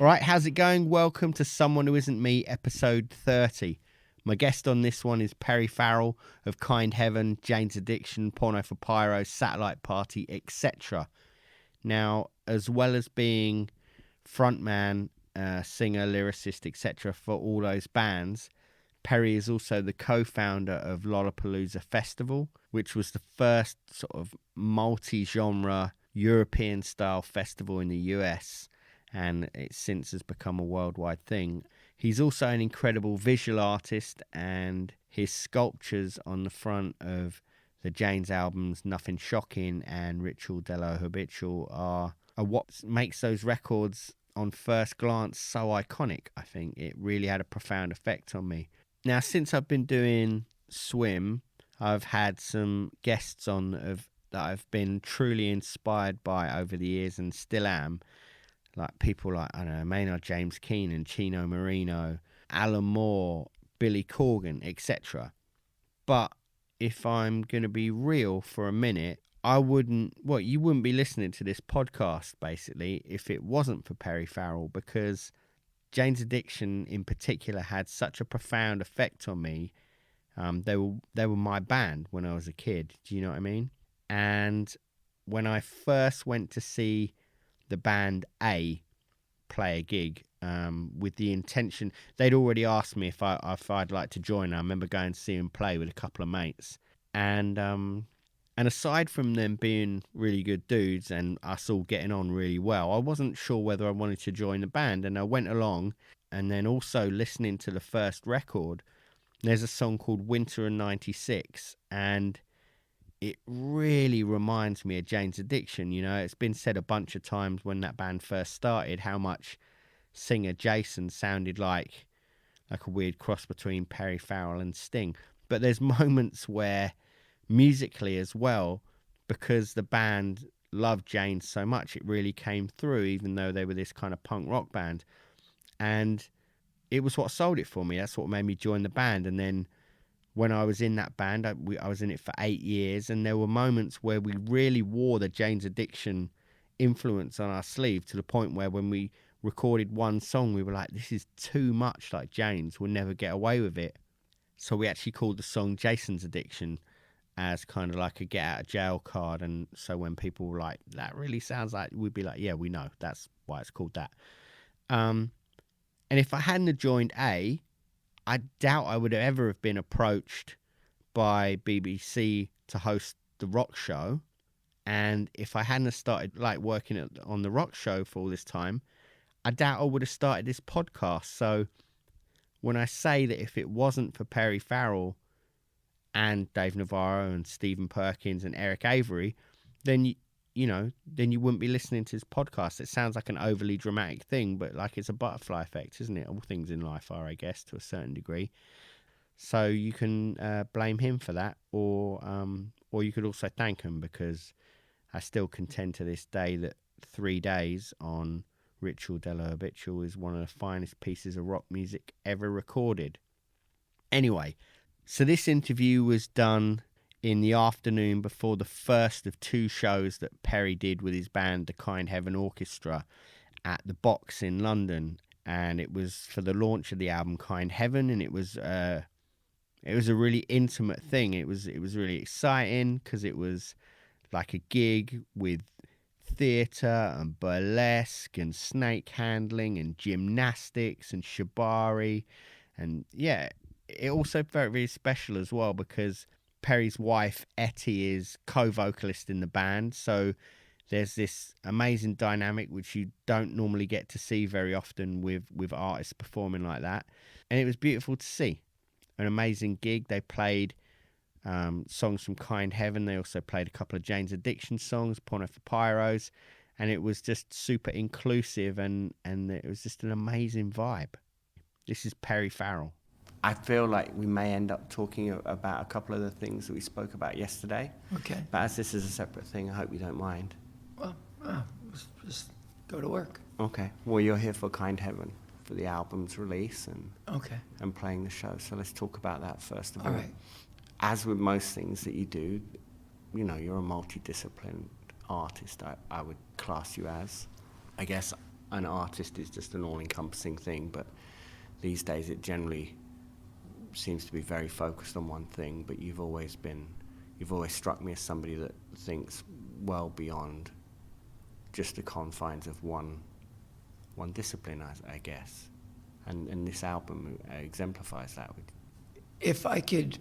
All right, how's it going? Welcome to Someone Who Isn't Me, episode 30. My guest on this one is Perry Farrell of Kind Heaven, Jane's Addiction, Porno for Pyros, Satellite Party, etc. Now, as well as being frontman, singer, lyricist, etc. for all those bands, Perry is also the co-founder of Lollapalooza Festival, which was the first sort of multi-genre European-style festival in the US, and it since has become a worldwide thing. He's also an incredible visual artist, and his sculptures on the front of the Jane's albums Nothing Shocking and Ritual dello Habitual are what makes those records on first glance so iconic. I think it really had a profound effect on me. Now, since I've been doing Swim, I've had some guests on that I've been truly inspired by over the years and still am. Like people like, I don't know, Maynard James Keenan, Chino Marino, Alan Moore, Billy Corgan, etc. But if I'm going to be real for a minute, you wouldn't be listening to this podcast, basically, if it wasn't for Perry Farrell, because Jane's Addiction in particular had such a profound effect on me. They were my band when I was a kid. Do you know what I mean? And when I first went to see the band A play a gig, with the intention, they'd already asked me if I'd like to join. I remember going to see them play with a couple of mates, and aside from them being really good dudes and us all getting on really well, I wasn't sure whether I wanted to join the band. And I went along, and then also listening to the first record, there's a song called Winter in '96, and it really reminds me of Jane's Addiction. You know, it's been said a bunch of times when that band first started how much singer Jason sounded like a weird cross between Perry Farrell and Sting. But there's moments where musically as well, because the band loved Jane so much, it really came through, even though they were this kind of punk rock band. And it was what sold it for me. That's what made me join the band. And then when I was in that band, I was in it for 8 years, and there were moments where we really wore the Jane's Addiction influence on our sleeve, to the point where when we recorded one song, we were like, this is too much like Jane's, we'll never get away with it. So we actually called the song Jason's Addiction, as kind of like a get out of jail card. And so when people were like, that really sounds like, we'd be like, yeah, we know, that's why it's called that. And if I hadn't have joined A, I doubt I would have ever have been approached by BBC to host the rock show. And if I hadn't have started working on the rock show for all this time, I doubt I would have started this podcast. So when I say that if it wasn't for Perry Farrell and Dave Navarro and Stephen Perkins and Eric Avery, then then you wouldn't be listening to this podcast. It sounds like an overly dramatic thing, but it's a butterfly effect, isn't it? All things in life are, I guess, to a certain degree. So you can blame him for that, or you could also thank him, because I still contend to this day that 3 Days on Ritual dello Habitual is one of the finest pieces of rock music ever recorded. Anyway, so this interview was done in the afternoon before the first of 2 shows that Perry did with his band, the Kind Heaven Orchestra, at the Box in London. And it was for the launch of the album Kind Heaven, and it was a really intimate thing. It was really exciting, because it was like a gig with theatre and burlesque and snake handling and gymnastics and shibari. And yeah, it also felt very special as well, because Perry's wife, Etty, is co-vocalist in the band. So there's this amazing dynamic which you don't normally get to see very often with artists performing like that. And it was beautiful to see. An amazing gig. They played songs from Kind Heaven. They also played a couple of Jane's Addiction songs, Porno for Pyros. And it was just super inclusive, and it was just an amazing vibe. This is Perry Farrell. I feel like we may end up talking about a couple of the things that we spoke about yesterday. Okay. But as this is a separate thing, I hope you don't mind. Well, just go to work. Okay. Well, you're here for Kind Heaven, for the album's release and playing the show. So let's talk about that first of all. All right. As with most things that you do, you're a multidisciplined artist, I would class you as. I guess an artist is just an all-encompassing thing, but these days it generally seems to be very focused on one thing. But you've always struck me as somebody that thinks well beyond just the confines of one discipline, I guess. And this album exemplifies that. If I could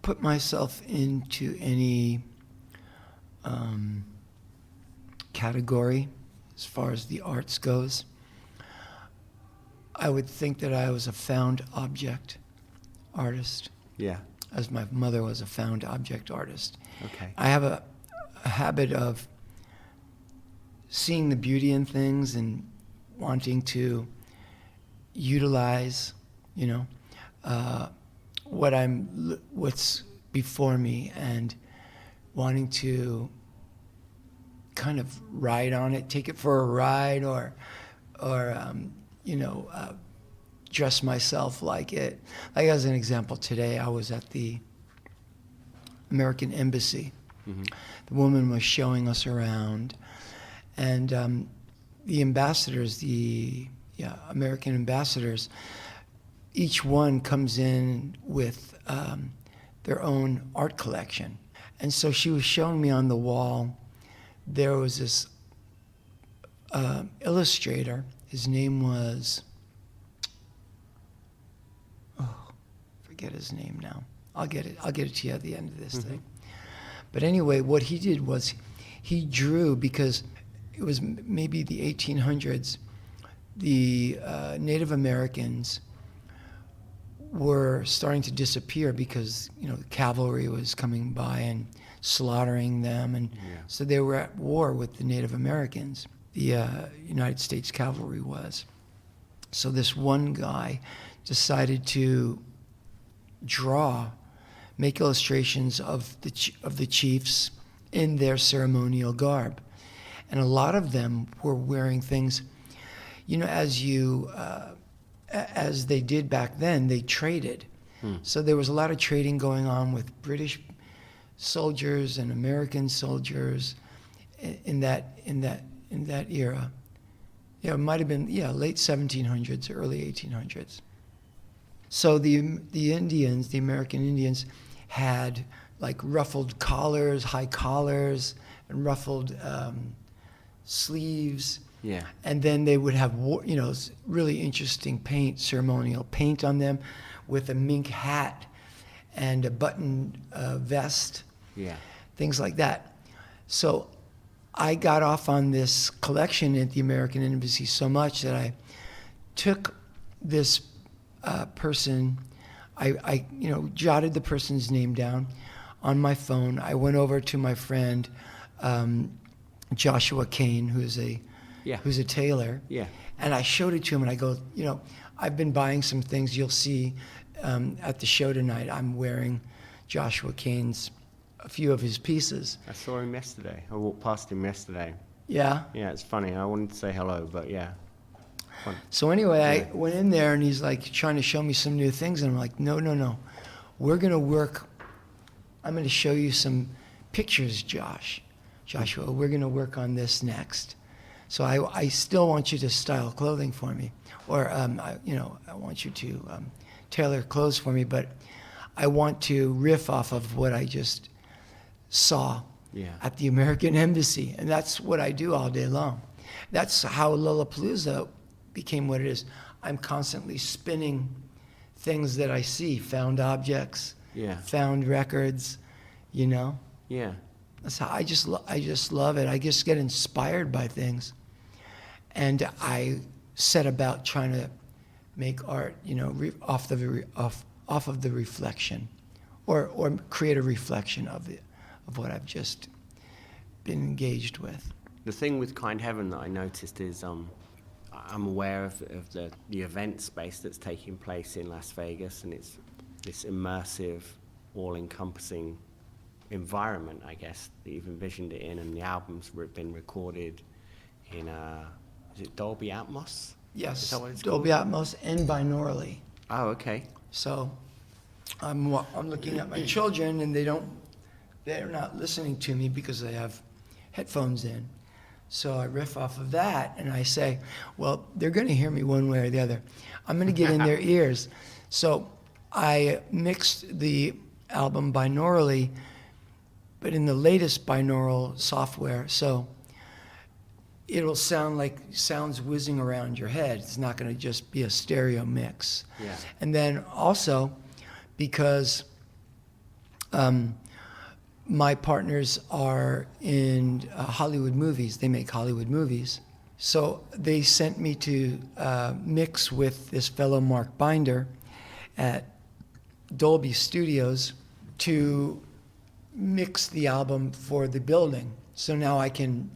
put myself into any category as far as the arts goes, I would think that I was a found object artist. Yeah. As my mother was a found object artist. Okay. I have a habit of seeing the beauty in things and wanting to utilize, what's before me, and wanting to kind of ride on it, take it for a ride, or dress myself like it. Like, as an example, today I was at the American Embassy. Mm-hmm. The woman was showing us around, and the ambassadors, American ambassadors, each one comes in with their own art collection. And so she was showing me on the wall, there was this illustrator. His name was, forget his name now. I'll get it to you at the end of this Mm-hmm. thing. But anyway, what he did was he drew, because it was maybe the 1800s, the Native Americans were starting to disappear because, the cavalry was coming by and slaughtering them. And so they were at war with the Native Americans. The United States cavalry was. So this one guy decided to make illustrations of the chiefs in their ceremonial garb. And a lot of them were wearing things, as they did back then, they traded. So there was a lot of trading going on with British soldiers and American soldiers in that era. Yeah, it might have been late 1700s, early 1800s. So the Indians, the American Indians, had like ruffled collars, high collars, and ruffled sleeves. Yeah. And then they would have, really interesting ceremonial paint on them, with a mink hat and a buttoned vest. Yeah. Things like that. So I got off on this collection at the American Embassy so much that I took this person, I jotted the person's name down on my phone. I went over to my friend Joshua Kane, who's a tailor. Yeah. And I showed it to him, and I go, I've been buying some things. You'll see at the show tonight, I'm wearing Joshua Kane's, a few of his pieces. I saw him yesterday. I walked past him yesterday. Yeah? Yeah, it's funny. I wanted to say hello, but yeah. Fun. So anyway, I went in there, and he's like trying to show me some new things, and I'm like, no. We're going to work. I'm going to show you some pictures, Joshua. We're going to work on this next. So I still want you to style clothing for me, or I want you to tailor clothes for me, but I want to riff off of what I just saw at the American Embassy, and that's what I do all day long. That's how Lollapalooza became what it is. I'm constantly spinning things that I see, found objects, found records, Yeah. That's how I just love it. I just get inspired by things, and I set about trying to make art, off of the reflection, or create a reflection of what I've just been engaged with. The thing with Kind Heaven that I noticed is I'm aware of the event space that's taking place in Las Vegas, and it's this immersive, all-encompassing environment, I guess, that you've envisioned it in, and the album's been recorded in, is it Dolby Atmos? Yes, Is that what it's Dolby called? Atmos and binaural. Oh, okay. So I'm looking at my children, and they're not listening to me because they have headphones in. So I riff off of that, and I say, well, they're going to hear me one way or the other. I'm going to get in their ears. So I mixed the album binaurally, but in the latest binaural software. So it'll sound like sounds whizzing around your head. It's not going to just be a stereo mix. Yeah. And then also, because my partners are in Hollywood movies. They make Hollywood movies. So they sent me to mix with this fellow Mark Binder at Dolby Studios to mix the album for the building. So now I can,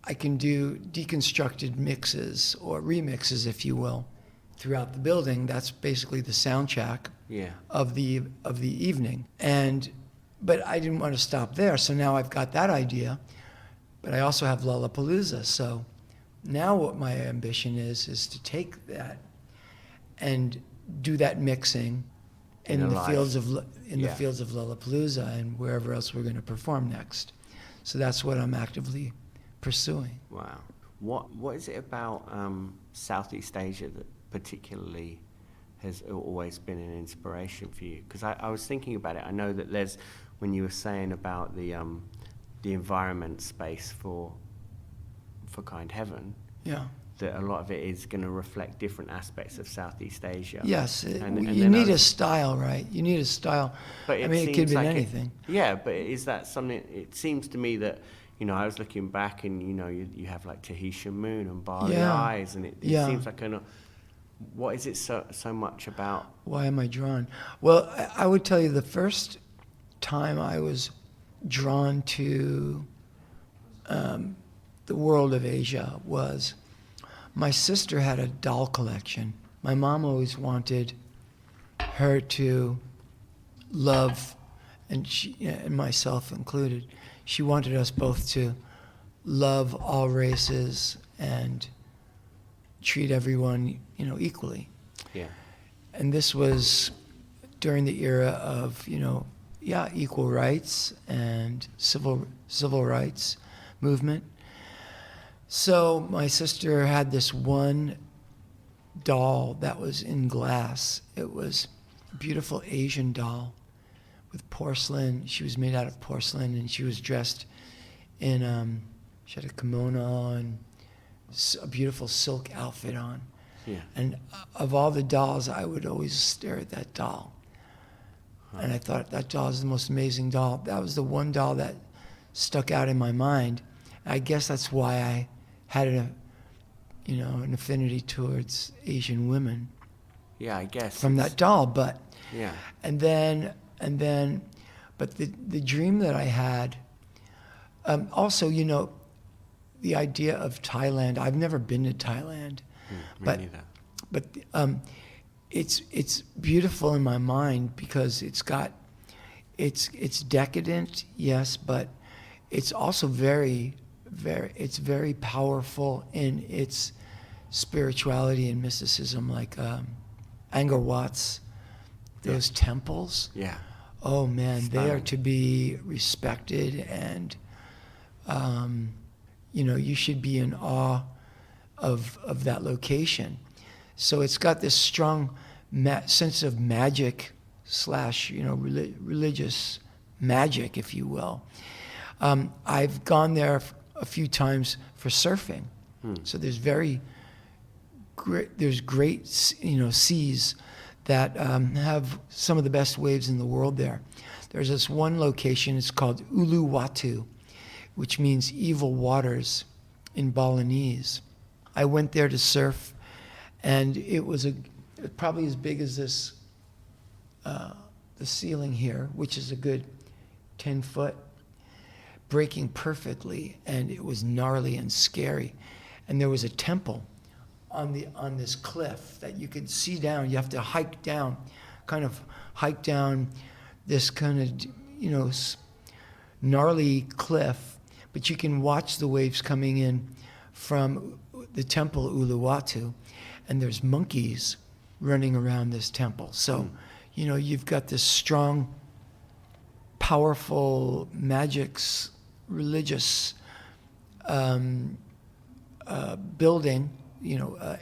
I can do deconstructed mixes or remixes, if you will, throughout the building. That's basically the soundtrack of the evening. But I didn't want to stop there, so now I've got that idea. But I also have Lollapalooza, so now what my ambition is to take that and do that mixing in the fields of Lollapalooza and wherever else we're going to perform next. So that's what I'm actively pursuing. Wow. What is it about Southeast Asia that particularly has always been an inspiration for you? Because I was thinking about it. I know that there's, when you were saying about the environment space for Kind Heaven, that a lot of it is going to reflect different aspects of Southeast Asia. Yes, you need a style, right? You need a style. But it could be anything. But is that something? It seems to me that, I was looking back and, you have like Tahitian Moon and Bali Eyes, and it seems like what is it so much about? Why am I drawn? Well, I would tell you the first time I was drawn to the world of Asia was my sister had a doll collection. My mom always wanted her to love, and myself included, she wanted us both to love all races and treat everyone, equally. Yeah. And this was during the era of, equal rights and civil rights movement. So my sister had this one doll that was in glass. It was a beautiful Asian doll with porcelain. She was made out of porcelain, and she was dressed in, she had a kimono and a beautiful silk outfit on. Yeah. And of all the dolls, I would always stare at that doll. And I thought, that doll is the most amazing doll. That was the one doll that stuck out in my mind. I guess that's why I had an affinity towards Asian women. Yeah, I guess. From that doll, but yeah. And then, but the dream that I had, also, the idea of Thailand. I've never been to Thailand, Me neither. But it's beautiful in my mind because it's decadent, yes, but it's also very powerful in its spirituality and mysticism, like Angkor Wat's, those temples. Yeah. Oh man, Stunning. they are to be respected, and you should be in awe of that location. So it's got this strong sense of magic / religious magic, if you will. I've gone there a few times for surfing. So there's great seas that have some of the best waves in the world there. There's this one location, it's called Uluwatu, which means evil waters in Balinese. I went there to surf, and it was probably as big as this, the ceiling here, which is a good 10 foot, breaking perfectly, and it was gnarly and scary. And there was a temple on this cliff that you could see down. You have to hike down this kind of, gnarly cliff, but you can watch the waves coming in from the temple Uluwatu, and there's monkeys running around this temple. So, you've got this strong, powerful, religious building,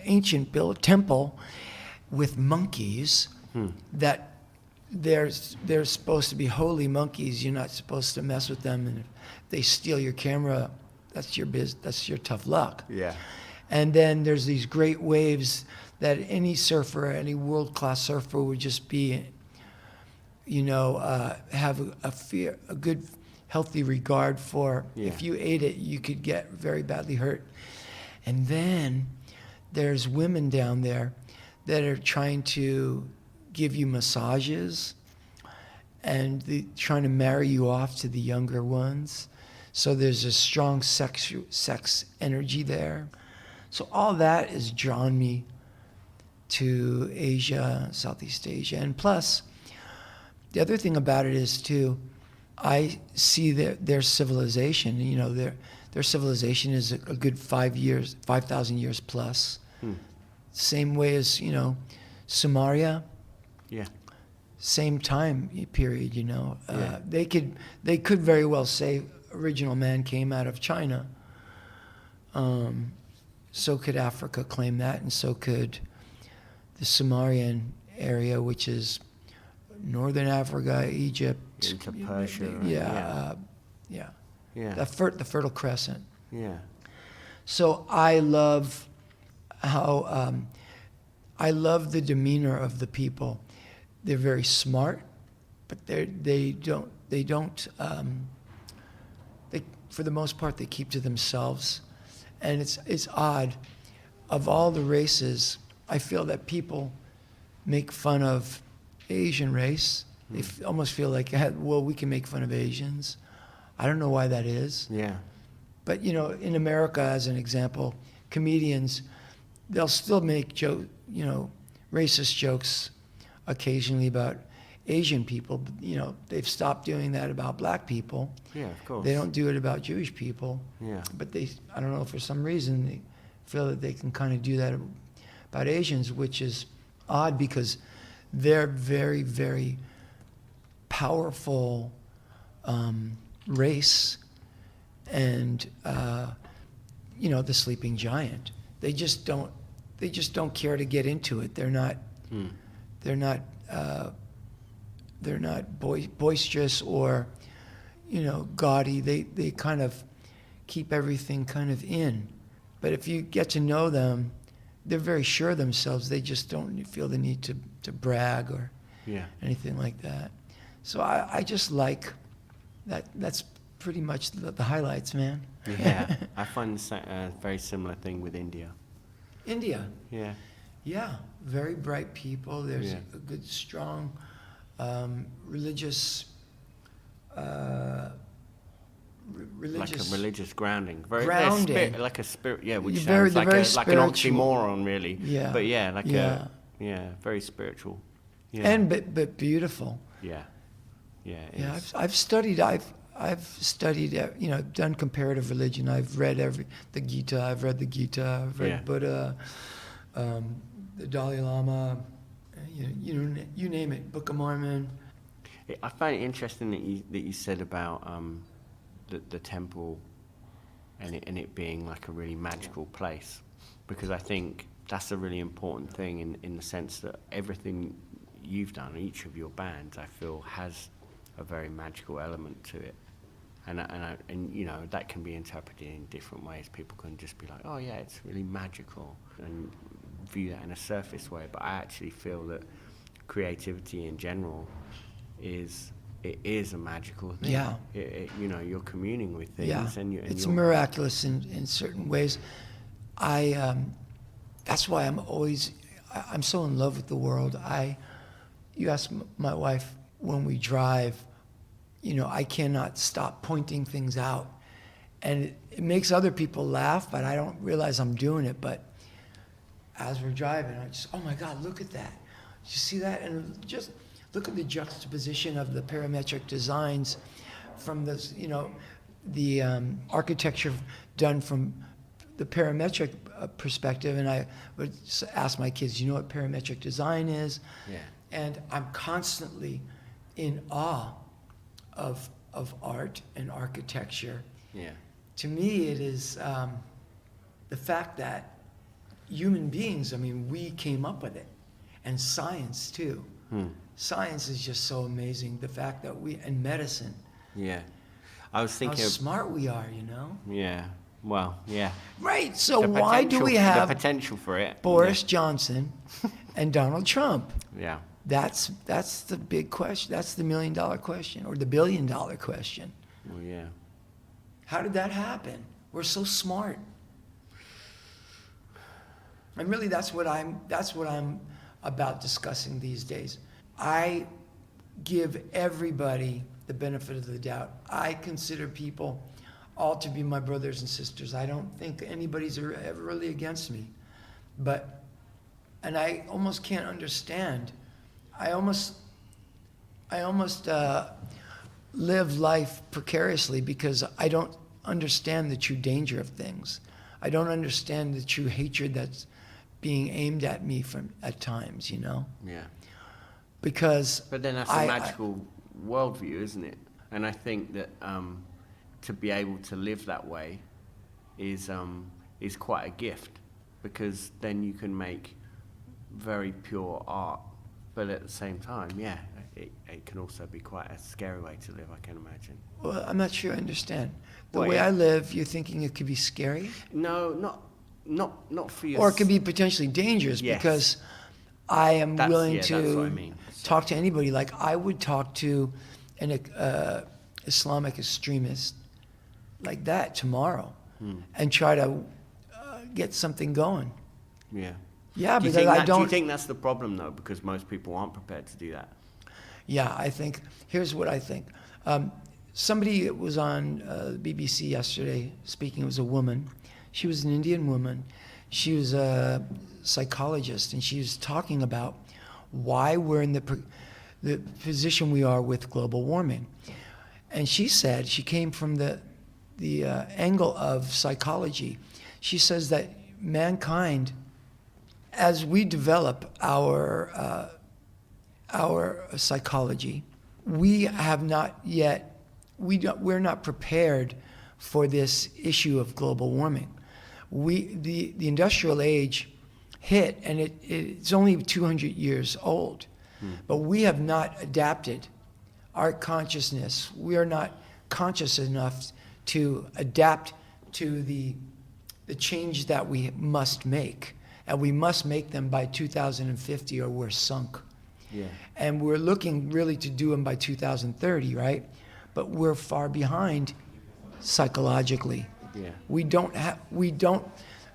ancient temple with monkeys that they're supposed to be holy monkeys. You're not supposed to mess with them, and if they steal your camera, that's your tough luck. Yeah. And then there's these great waves that any surfer, any world-class surfer would just be, have a good, healthy regard for. Yeah. If you ate it, you could get very badly hurt. And then there's women down there that are trying to give you massages and trying to marry you off to the younger ones. So there's a strong sex energy there. So all that has drawn me to Asia, Southeast Asia. And plus, the other thing about it is, too, I see their civilization. Their civilization is a good 5,000 years plus. Same way as, Sumeria. Yeah. Same time period, Yeah. They could very well say original man came out of China. So could Africa claim that, and so could the Sumerian area, which is northern Africa, Egypt. Into Persia. Yeah. Yeah. The Fertile Crescent. Yeah. So I love how I love the demeanor of the people. They're very smart, but they for the most part they keep to themselves, and it's odd. Of all the races, I feel that people make fun of Asian race. They almost feel like, well, we can make fun of Asians. I don't know why that is. Yeah. But in America, as an example, comedians, they'll still make racist jokes occasionally about Asian people. But, they've stopped doing that about black people. Yeah, of course. They don't do it about Jewish people. Yeah. But I don't know, for some reason, they feel that they can kind of do that about Asians, which is odd because they're very, very powerful race, and the sleeping giant. They just don't care to get into it. They're not boisterous or gaudy. They kind of keep everything kind of in. But if you get to know them, they're very sure of themselves. They just don't feel the need to brag or anything like that. So I just like that. That's pretty much the highlights, man. Yeah. I find a very similar thing with India. India. Yeah. Yeah, very bright people. There's a good, strong religious. Like a religious grounding. Very grounding. Like a spirit, yeah, which Very- sounds they're like very an spiritual. oxymoron, really. Yeah. But yeah, Yeah. very spiritual. Yeah. And but beautiful. Yeah. Yeah. Yeah, it's- I've studied. I've studied. Done comparative religion. I've read the Gita. I've read the Gita. I've read Buddha, the Dalai Lama. You name it. Book of Mormon. I find it interesting that you said about the temple and it being like a really magical place, because I think that's a really important thing in the sense that everything you've done, each of your bands, I feel has a very magical element to it, and that can be interpreted in different ways. People can just be like, oh yeah, it's really magical, and view that in a surface way. But I actually feel that creativity in general is a magical thing. Yeah. You're communing with things. Yeah, And it's you're, miraculous in certain ways. That's why I'm so in love with the world. You ask my wife when we drive, I cannot stop pointing things out, and it makes other people laugh, but I don't realize I'm doing it. But as we're driving, I just, oh my God, look at that! Did you see that? And just look at the juxtaposition of the parametric designs from this, the architecture done from the parametric perspective. And I would ask my kids, you know what parametric design is? Yeah. And I'm constantly in awe of art and architecture. Yeah. to me, it is the fact that human beings, I mean, we came up with it. And science, too. Science is just so amazing. The fact that and medicine. Yeah. I was thinking how smart we are, you know? Yeah. Well, yeah. Right. So why do we have the potential for it? Boris Johnson and Donald Trump? Yeah. That's the big question. That's the $1 million question, or the $1 billion question. Well, yeah. How did that happen? We're so smart. And really, that's what I'm about discussing these days. I give everybody the benefit of the doubt. I consider people all to be my brothers and sisters. I don't think anybody's ever really against me. And I almost can't understand. I almost live life precariously because I don't understand the true danger of things. I don't understand the true hatred that's being aimed at me at times, you know? Yeah. Because but then that's a magical worldview, isn't it? And I think that to be able to live that way is quite a gift, because then you can make very pure art. But at the same time, yeah, it can also be quite a scary way to live, I can imagine. Well, I'm not sure I understand. The way I live, you're thinking it could be scary? No, not for yourself. Or it could be potentially dangerous, because I am willing to talk to anybody. Like I would talk to an Islamic extremist like that tomorrow and try to get something going. Yeah. Yeah, do you think that's the problem, though? Because most people aren't prepared to do that. Yeah, I think, here's what I think. Somebody was on BBC yesterday speaking. It was a woman. She was an Indian woman. She was a psychologist, and she was talking about why we're in the position we are with global warming. And she said, she came from the angle of psychology. She says that mankind, as we develop our psychology, we're not prepared for this issue of global warming. The industrial age hit, and it's only 200 years old, but we have not adapted our consciousness. We are not conscious enough to adapt to the change that we must make. And we must make them by 2050 or we're sunk. Yeah. And we're looking really to do them by 2030, right? But we're far behind psychologically. Yeah.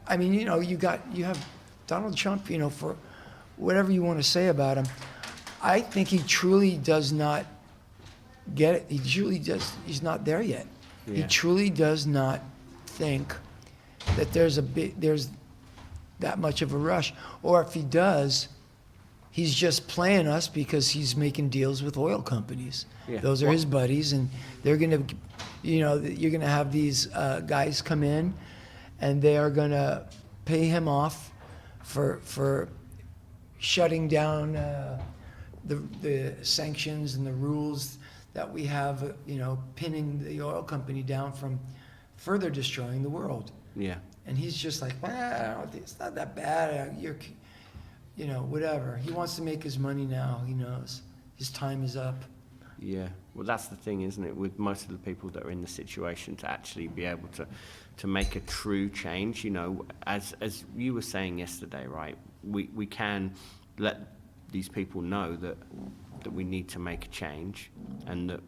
I mean, you know, you have Donald Trump, you know, for whatever you want to say about him. I think he truly does not get it. He's not there yet. Yeah. He truly does not think that there's that much of a rush. Or if he does, he's just playing us because he's making deals with oil companies. Yeah. Those are his buddies, and they're going to, you know, you're going to have these guys come in, and they are going to pay him off for shutting down the sanctions and the rules that we have, you know, pinning the oil company down from further destroying the world. Yeah. And he's just like, it's not that bad. You know, whatever. He wants to make his money now. He knows his time is up. Yeah. Well, that's the thing, isn't it? With most of the people that are in the situation, to actually be able to make a true change. You know, as you were saying yesterday, right? We can let these people know that we need to make a change, and that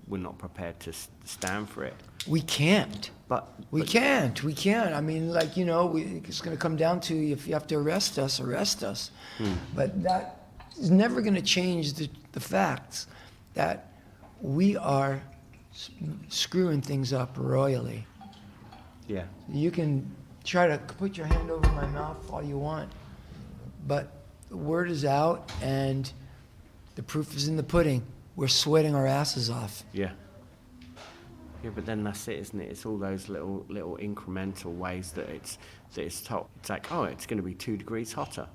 we're not prepared to stand for it. We can't. We can't. I mean, like, you know, it's going to come down to, if you have to arrest us, arrest us. But that is never going to change the facts that we are screwing things up royally. Yeah. You can try to put your hand over my mouth all you want, but the word is out, and the proof is in the pudding. We're sweating our asses off. Yeah. Yeah, but then that's it, isn't it? It's all those little incremental ways that it's top. It's like, oh, it's going to be 2 degrees hotter,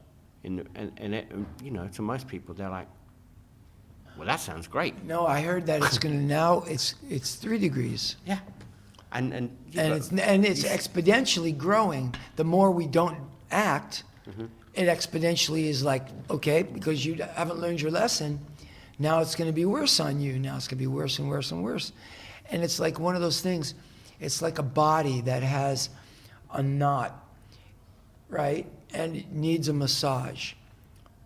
and it, you know, to most people they're like, well, that sounds great. No, I heard that it's going to now it's 3 degrees. Yeah. it's exponentially growing. The more we don't act, it exponentially is like, okay, because you haven't learned your lesson, now it's going to be worse on you. Now it's going to be worse and worse and worse. And it's like one of those things, it's like a body that has a knot, right? And it needs a massage.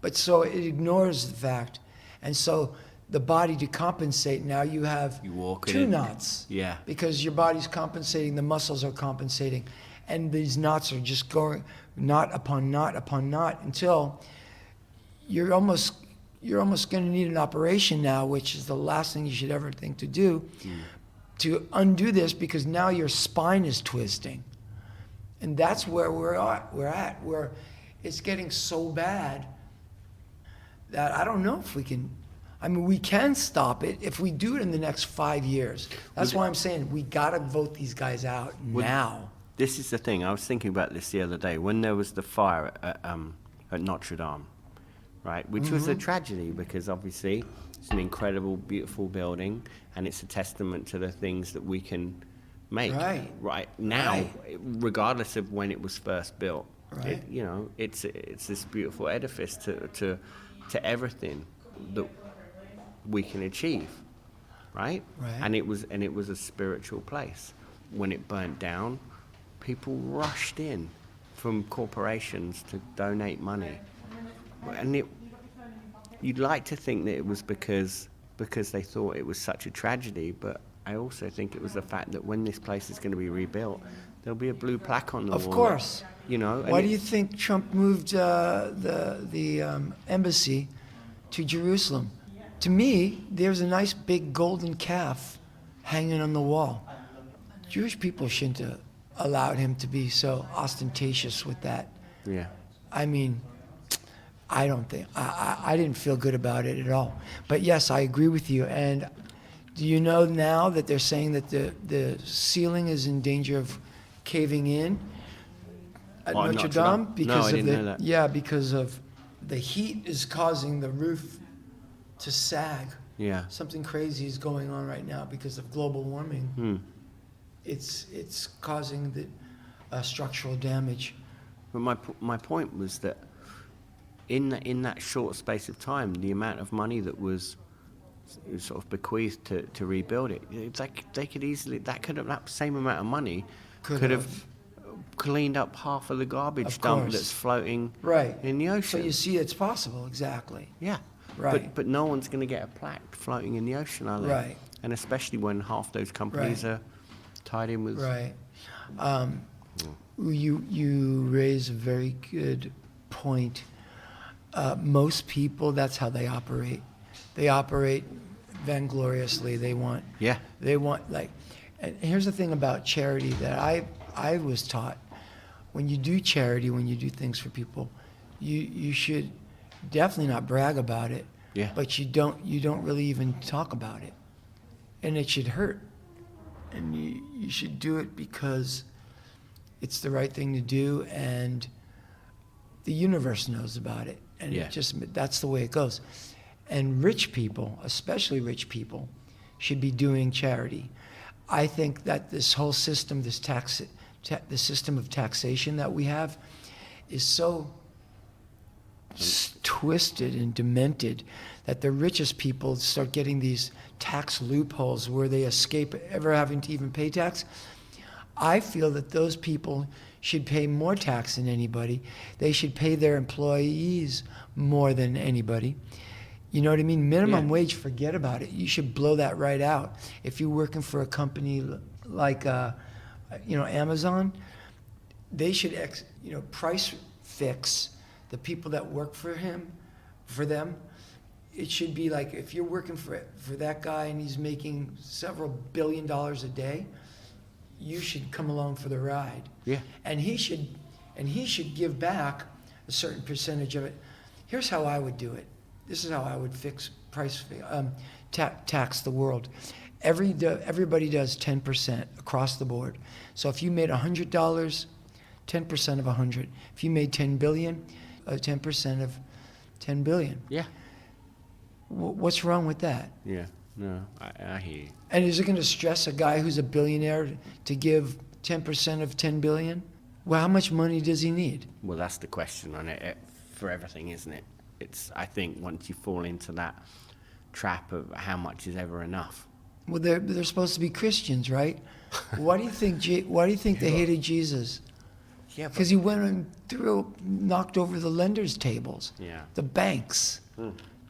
But so it ignores the fact. And so the body, to compensate, now you have two knots. Yeah. Because your body's compensating, the muscles are compensating. And these knots are just going knot upon knot upon knot until you're almost going to need an operation now, which is the last thing you should ever think to do, to undo this, because now your spine is twisting. And that's where we're at, where it's getting so bad that I don't know if we can. I mean, we can stop it if we do it in the next 5 years. That's why I'm saying we got to vote these guys out now. This is the thing. I was thinking about this the other day when there was the fire at Notre Dame, right? Which was a tragedy because obviously it's an incredible, beautiful building, and it's a testament to the things that we can make right now, regardless of when it was first built. Right. It's this beautiful edifice to everything that we can achieve, right? And it was a spiritual place. When it burnt down, people rushed in from corporations to donate money, and you'd like to think that it was because they thought it was such a tragedy, but I also think it was the fact that when this place is going to be rebuilt, there'll be a blue plaque on the wall. Of course. Why do you think Trump moved the embassy to Jerusalem? To me, there's a nice big golden calf hanging on the wall. Jewish people shouldn't have allowed him to be so ostentatious with that. Yeah. I mean, I don't think, I didn't feel good about it at all. But yes, I agree with you. And do you know now that they're saying that the ceiling is in danger of caving in at Notre Dame? Because I didn't know that. Yeah, because of the heat is causing the roof to sag. Yeah. Something crazy is going on right now because of global warming. It's causing the structural damage. But my point was that in that short space of time, the amount of money that was sort of bequeathed to rebuild it, it's like they could easily, that same amount of money could have cleaned up half of the garbage dump that's floating in the ocean. So you see, it's possible, exactly. Yeah. Right. But no one's going to get a plaque floating in the ocean, are they? Right. And especially when half those companies are tied in with. Right. You raise a very good point. Most people, that's how they operate. They operate vaingloriously. They want. Yeah. They want, like, and here's the thing about charity that I was taught. When you do charity, when you do things for people, you should definitely not brag about it. Yeah. But you don't really even talk about it, and it should hurt. And you should do it because it's the right thing to do, and the universe knows about it. And that's the way it goes. And rich people, especially rich people, should be doing charity. I think that this whole system, the system of taxation that we have, is so twisted and demented that the richest people start getting these tax loopholes where they escape ever having to even pay tax. I feel that those people should pay more tax than anybody. They should pay their employees more than anybody. You know what I mean? Minimum wage, forget about it. You should blow that right out. If you're working for a company like, Amazon, they should, price fix the people that work for them. It should be like, if you're working for that guy and he's making several $1 billion a day, you should come along for the ride. Yeah. And he should give back a certain percentage of it. Here's how I would do it. This is how I would tax the world. Everybody does 10% across the board. So if you made $100, 10% of 100. If you made 10 billion, 10% of 10 billion. Yeah. What's wrong with that? Yeah. No, I hear you. And is it going to stress a guy who's a billionaire to give 10% of 10 billion? Well, how much money does he need? Well, that's the question on it for everything, isn't it? I think once you fall into that trap of how much is ever enough. Well, they're supposed to be Christians, right? Why do you think they hated Jesus? Yeah, Because he went and knocked over the lenders' tables, yeah. the banks.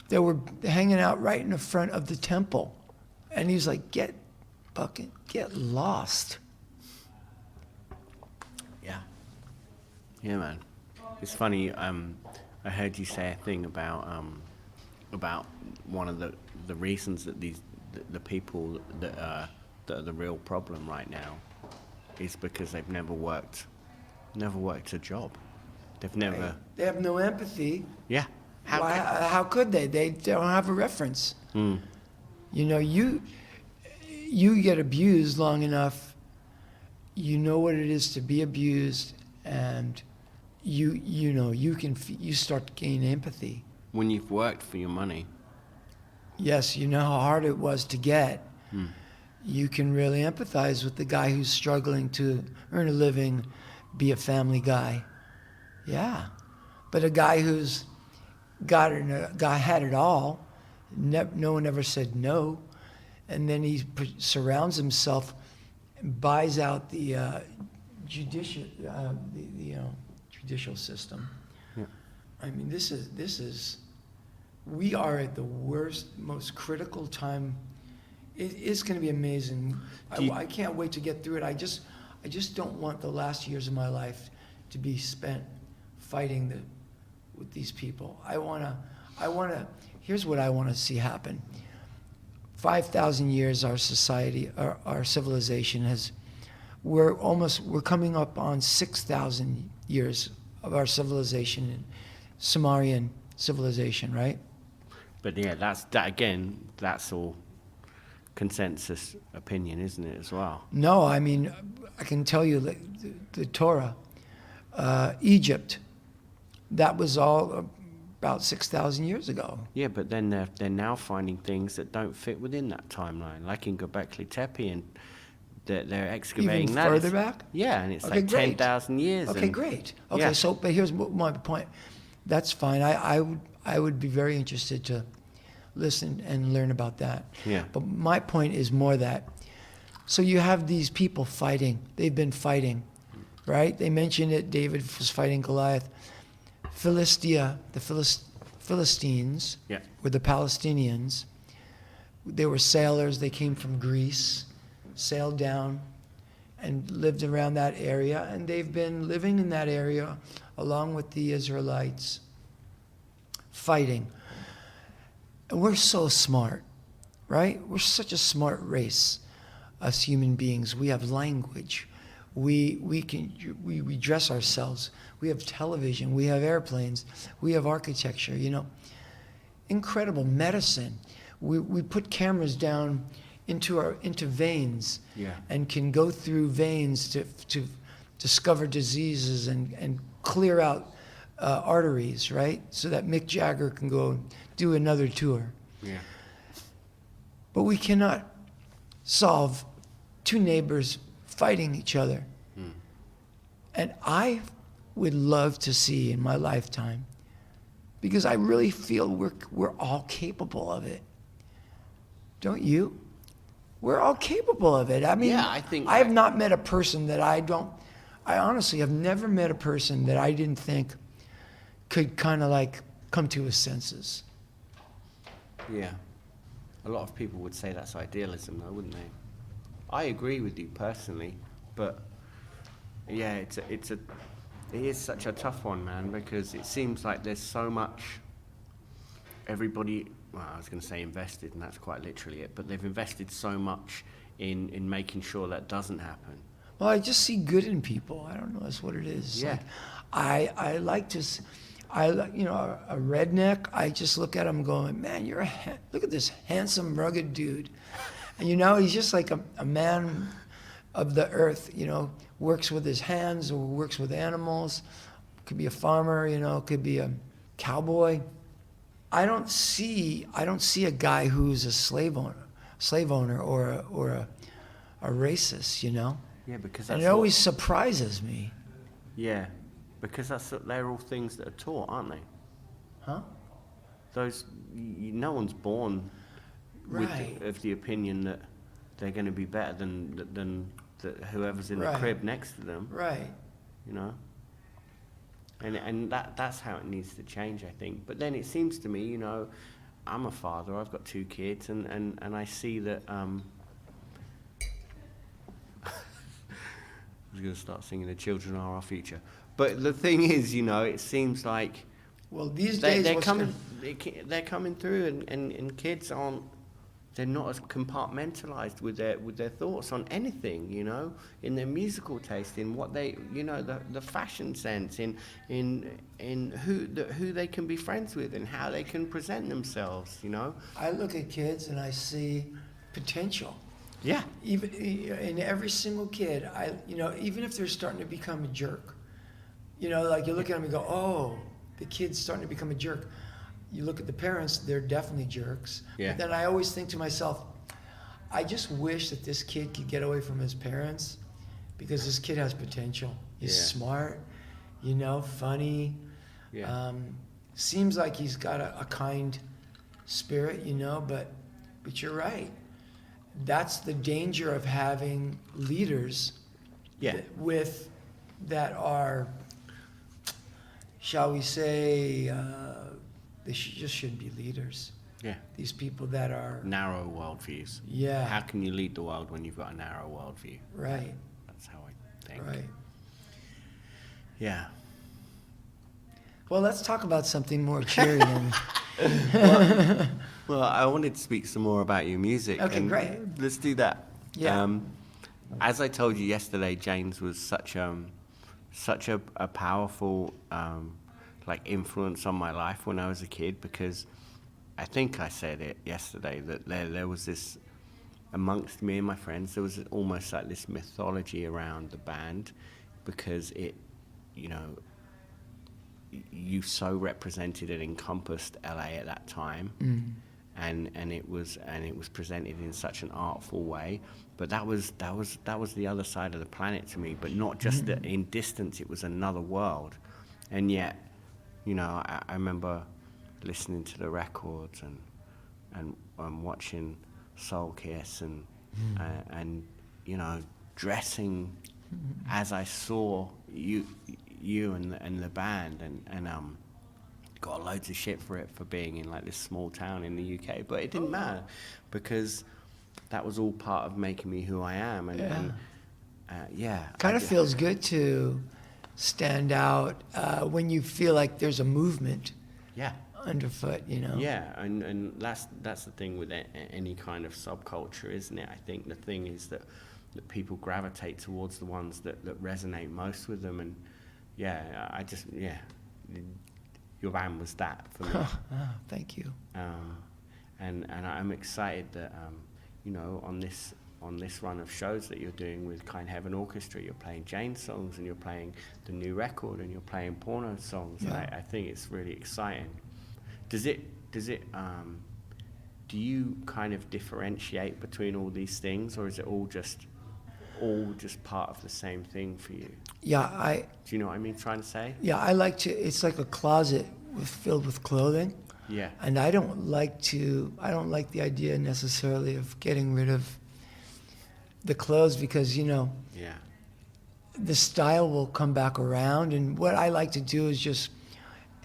They were hanging out right in the front of the temple. And he's like, get lost. Yeah. Yeah, man. It's funny, I heard you say a thing about one of the reasons that the people that are the real problem right now is because they've never worked a job. They've never... They have no empathy. Yeah. How could they? They don't have a reference. You know, you get abused long enough, you know what it is to be abused, and you start to gain empathy. When you've worked for your money. Yes, you know how hard it was to get. You can really empathize with the guy who's struggling to earn a living, be a family guy. Yeah. But a guy who's had it all, no one ever said no, and then he surrounds himself and buys out the judicial system. Yeah. I mean, we are at the worst, most critical time. It's going to be amazing. I can't wait to get through it. I just don't want the last years of my life to be spent fighting with these people. Here's what I want to see happen. 5,000 years our society, our civilization we're coming up on 6,000 years of our civilization, in Sumerian civilization, right? But yeah, that's all consensus opinion, isn't it, as well? No, I mean, I can tell you that the Torah, Egypt, that was all about 6,000 years ago. Yeah, but then they're now finding things that don't fit within that timeline, like in Göbekli Tepe, and they're excavating Even that. further back? Yeah, and it's Okay, like great. 10,000 years. Okay, great. Okay, Yeah. but here's my point. That's fine. I would be very interested to listen and learn about that. Yeah. But my point is more that, so you have these people fighting. They've been fighting, right? They mentioned it. David was fighting Goliath. Philistia, the Philistines, Yeah. were the Palestinians. They were sailors. They came from Greece, sailed down, and lived around that area. And they've been living in that area along with the Israelites, fighting. And we're so smart, right? We're such a smart race, us human beings. We have language. We dress ourselves. We have television. We have airplanes. We have architecture, incredible medicine. We put cameras down into veins, Yeah. and can go through veins to discover diseases and clear out arteries, right? So that Mick Jagger can go do another tour. Yeah. But we cannot solve two neighbors fighting each other. And I would love to see in my lifetime, because I really feel we're all capable of it. Don't you? We're all capable of it. I mean, Yeah, I think I have not met a person that I honestly have never met a person that I didn't think could kind of like come to his senses. Yeah. A lot of people would say that's idealism, though, wouldn't they? I agree with you personally, but yeah, it is such a tough one, man, because it seems like there's so much everybody, well, I was going to say invested, and that's quite literally it, but they've invested so much in making sure that doesn't happen. Well, I just see good in people. I don't know. That's what it is. Yeah. Like, I like to, a redneck. I just look at him going, man, look at this handsome, rugged dude. And he's just like a man of the earth. Works with his hands or works with animals. Could be a farmer. Could be a cowboy. I don't see a guy who's a slave owner. slave owner or a racist, you know. Yeah, because And that's it always surprises me. Yeah, because they're all things that are taught, aren't they? Huh? No one's born Right. of the opinion that they're going to be better than whoever's in the Right. crib next to them. Right. You know. And that's how it needs to change, I think. But then it seems to me, you know, I'm a father. I've got 2 kids, and I see that. I was going to start singing "The Children Are Our Future," but the thing is, you know, it seems like Well, these days they're what's coming. They're coming through, and kids aren't. They're not as compartmentalized with their thoughts on anything, you know, in their musical taste, in what they, you know, the fashion sense, in who they can be friends with, and how they can present themselves, you know. I look at kids and I see potential. Yeah. Even in every single kid, even if they're starting to become a jerk, you know, like you look at them and go, oh, the kid's starting to become a jerk. You look at the parents, they're definitely jerks. Yeah. But then I always think to myself, I just wish that this kid could get away from his parents, because this kid has potential. He's smart, you know, funny. Yeah. Seems like he's got a kind spirit, you know, but you're right. That's the danger of having leaders Yeah. that are, shall we say, they just shouldn't be leaders. Yeah. These people that are Narrow worldviews. Yeah. How can you lead the world when you've got a narrow worldview? Right. That's how I think. Right. Yeah. Well, let's talk about something more cheery than. Well, I wanted to speak some more about your music. Okay, and great. Let's do that. Yeah. As I told you yesterday, James was such a powerful influence on my life when I was a kid, because I think I said it yesterday that there was this, amongst me and my friends, there was almost like this mythology around the band, because it, you know, you so represented and encompassed LA at that time. And it was presented in such an artful way, but that was the other side of the planet to me. But not just that in distance, it was another world. And yet, you know, I remember listening to the records and watching Soul Kiss and you know, dressing as I saw you and the band, and got loads of shit for being in like this small town in the UK, but it didn't matter, because that was all part of making me who I am. Kind of feels good to stand out when you feel like there's a movement. Yeah. Underfoot, you know. Yeah, and that's the thing with any kind of subculture, isn't it? I think the thing is that people gravitate towards the ones that resonate most with them, and your band was that for me. Oh, thank you. And I'm excited that you know, on this run of shows that you're doing with Kind Heaven Orchestra, you're playing Jane's songs, and you're playing the new record, and you're playing Porno songs. Yeah. And I think it's really exciting. Do you kind of differentiate between all these things, or is it all just part of the same thing for you? Yeah, Do you know what I mean trying to say? Yeah, I like to. It's like a closet filled with clothing. Yeah. And I don't like the idea necessarily of getting rid of the clothes, because, you know, Yeah. the style will come back around. And what I like to do is just,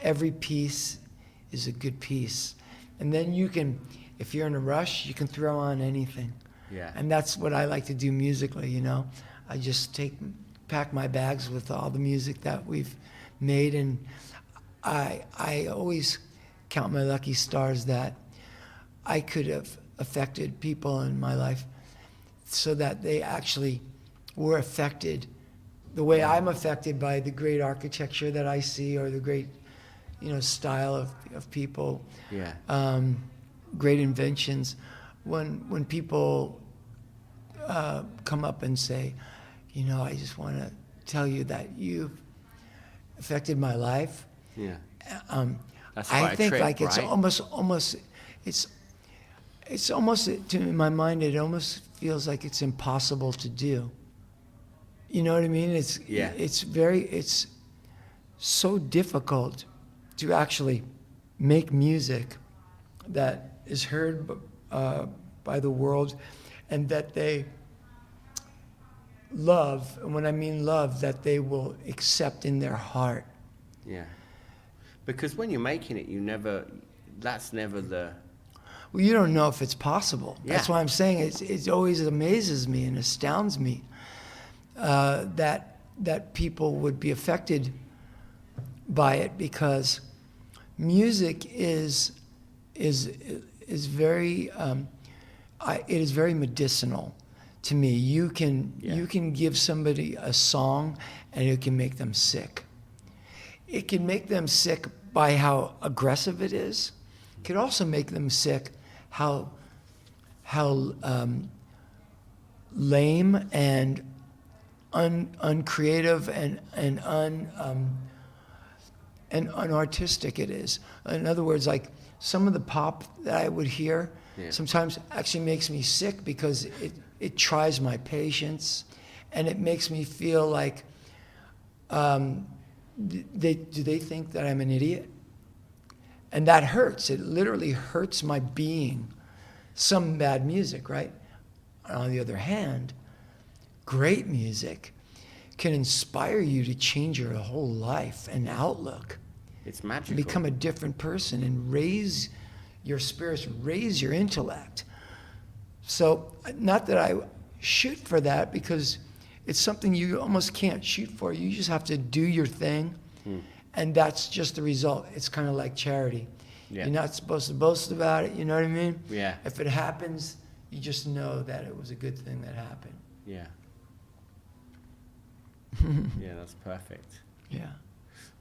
every piece is a good piece. And then you can, if you're in a rush, you can throw on anything. Yeah. And that's what I like to do musically, you know. I just pack my bags with all the music that we've made, and I always count my lucky stars that I could have affected people in my life so that they actually were affected the way I'm affected by the great architecture that I see, or the great, you know, style of people. Yeah. Great inventions. When people come up and say, you know, I just want to tell you that you've affected my life. Yeah. That's I quite a think trip, like it's right? almost it's almost, in my mind, it almost feels like it's impossible to do. You know what I mean? It's so difficult to actually make music that is heard by the world and that they love, and when I mean love, that they will accept in their heart. Yeah. Because when you're making it, that's never the... Well, you don't know if it's possible. Yeah. That's why I'm saying it always amazes me and astounds me that people would be affected by it, because music is very it is very medicinal to me. You can give somebody a song and it can make them sick. It can make them sick by how aggressive it is. It could also make them sick how lame and uncreative and unartistic it is. In other words, like some of the pop that I would hear sometimes actually makes me sick because it tries my patience, and it makes me feel like, do they think that I'm an idiot? And that hurts. It literally hurts my being. Some bad music, right? On the other hand, great music can inspire you to change your whole life and outlook. It's magical. Become a different person and raise your spirits, raise your intellect. So, not that I shoot for that, because it's something you almost can't shoot for. You just have to do your thing, and that's just the result. It's kind of like charity. Yeah. You're not supposed to boast about it, you know what I mean? Yeah. If it happens, you just know that it was a good thing that happened. Yeah. Yeah, that's perfect. Yeah.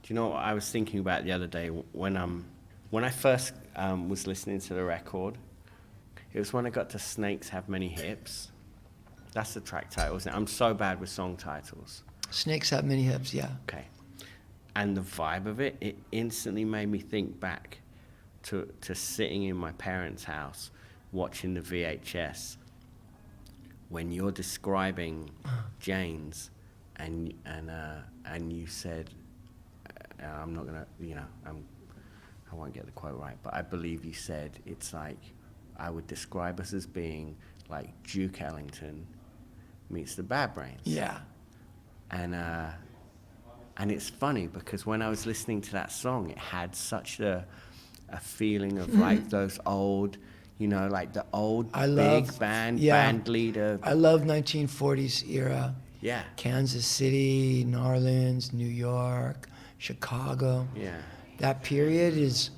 Do you know what I was thinking about the other day when I first was listening to the record? It was when I got to Snakes Have Many Hips. That's the track title, isn't it? I'm so bad with song titles. Snakes Have Many Hips, yeah. Okay. And the vibe of it, it instantly made me think back to sitting in my parents' house watching the VHS when you're describing Jane's and you said, I'm not gonna, I won't get the quote right, but I believe you said it's like, I would describe us as being like Duke Ellington meets the Bad Brains. Yeah. And it's funny because when I was listening to that song, it had such a feeling of like those old, like the old big band leader. I love 1940s era. Yeah. Kansas City, New Orleans, New York, Chicago. Yeah. That period is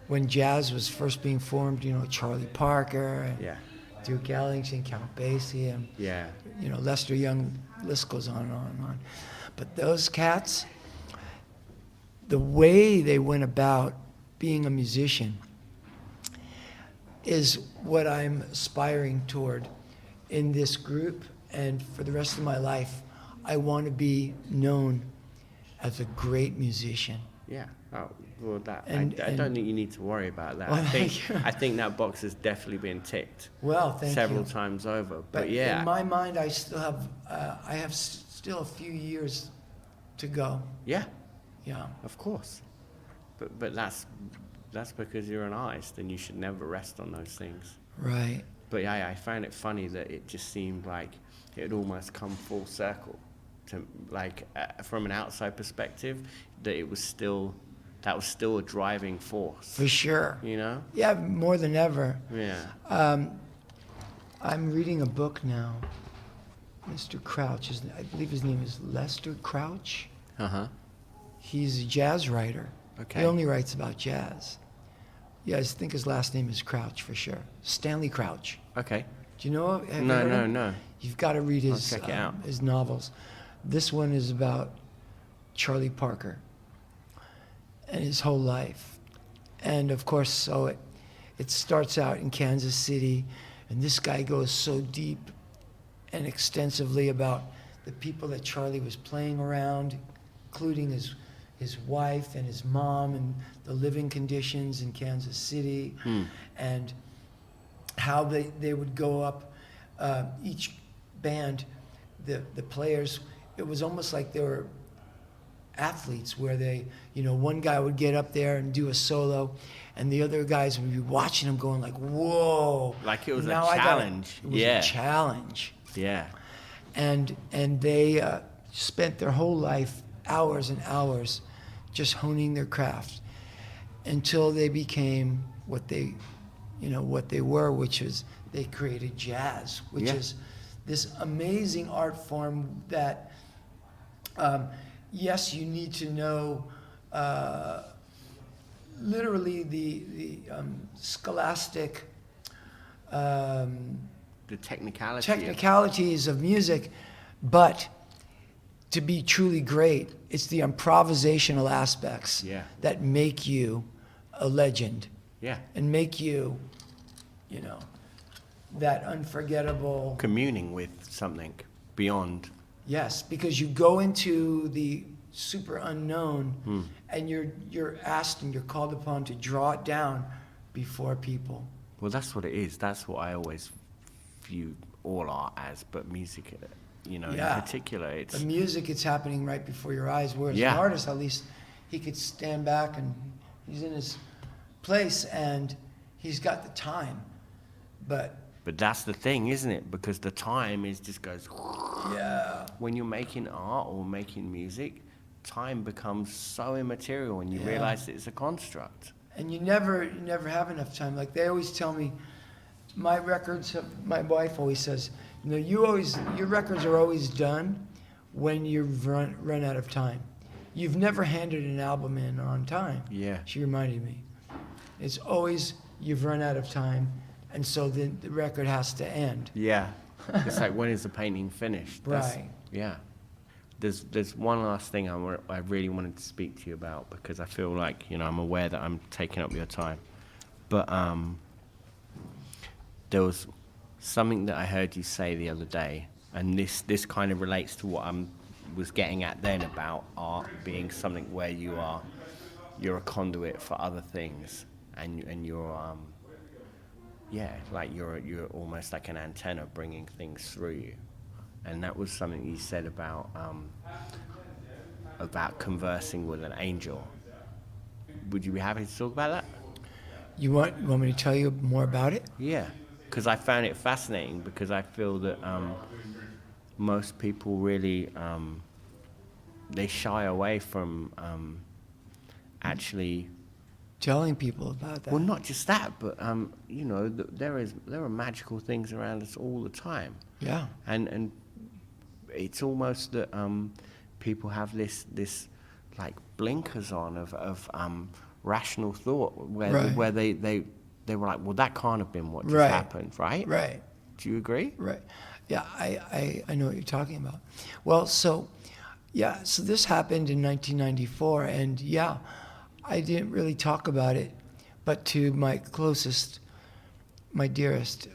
when jazz was first being formed, Charlie Parker, Yeah. Duke Ellington, Count Basie, and Yeah. Lester Young, list goes on and on and on. But those cats, the way they went about being a musician is what I'm aspiring toward in this group, and for the rest of my life, I want to be known as a great musician. Yeah. Oh, well, I don't think you need to worry about that. Well, I think that box has definitely been ticked. Well, thank several you. times over. But yeah. in my mind, I still have, still a few years to go. Yeah. Yeah. Of course. But that's because you're an artist and you should never rest on those things. Right. But yeah, I found it funny that it just seemed like it had almost come full circle to from an outside perspective, that was still a driving force. For sure. Yeah, more than ever. Yeah. I'm reading a book now. Mr. Crouch, I believe his name is Lester Crouch. Uh-huh. He's a jazz writer. Okay. He only writes about jazz. Yeah, I think his last name is Crouch for sure. Stanley Crouch. Okay. Do you know? No. You've got to read his I'll check it out. His novels. This one is about Charlie Parker and his whole life. And of course, so it starts out in Kansas City, and this guy goes so deep and extensively about the people that Charlie was playing around, including his wife and his mom, and the living conditions in Kansas City, and how they would go up, each band, the players, it was almost like they were athletes where they, one guy would get up there and do a solo, and the other guys would be watching him going like, whoa. Like it was a Now challenge. It was a challenge. Yeah. And they spent their whole life, hours and hours, just honing their craft until they became what they were, which is they created jazz, which is this amazing art form that, yes, you need to know literally the scholastic The technicality. technicalities of music, but to be truly great, it's the improvisational aspects that make you a legend. Yeah. And make you, that unforgettable. Communing with something beyond. Yes, because you go into the super unknown, and you're asked and you're called upon to draw it down before people. Well, that's what it is. That's what I always view all art as, but music, in particular, it's... The music, it's happening right before your eyes, whereas an artist, at least, he could stand back and he's in his place and he's got the time, but that's the thing, isn't it? Because the time just goes... Yeah. When you're making art or making music, time becomes so immaterial and you realize that it's a construct. And you never have enough time. Like they always tell me, my wife always says, your records are always done when you've run out of time. You've never handed an album in on time. Yeah. She reminded me. It's always you've run out of time, and so the record has to end. Yeah. It's like, when is the painting finished? Right. Yeah. There's one last thing I really wanted to speak to you about, because I feel like, I'm aware that I'm taking up your time. But there was something that I heard you say the other day, and this kind of relates to what I was getting at then about art being something where you're a conduit for other things, and you're you're almost like an antenna bringing things through you. And that was something you said about conversing with an angel. Would you be happy to talk about that? You want me to tell you more about it? Yeah, because I found it fascinating, because I feel that most people really, they shy away from actually... Telling people about that. Well, not just that, but, there are magical things around us all the time. Yeah. And it's almost that people have this like blinkers on of rational thought where they were like, well, that can't have been what just happened, right? Right. Do you agree? Right. Yeah, I know what you're talking about. Well, so this happened in 1994, and I didn't really talk about it, but to my closest, my dearest,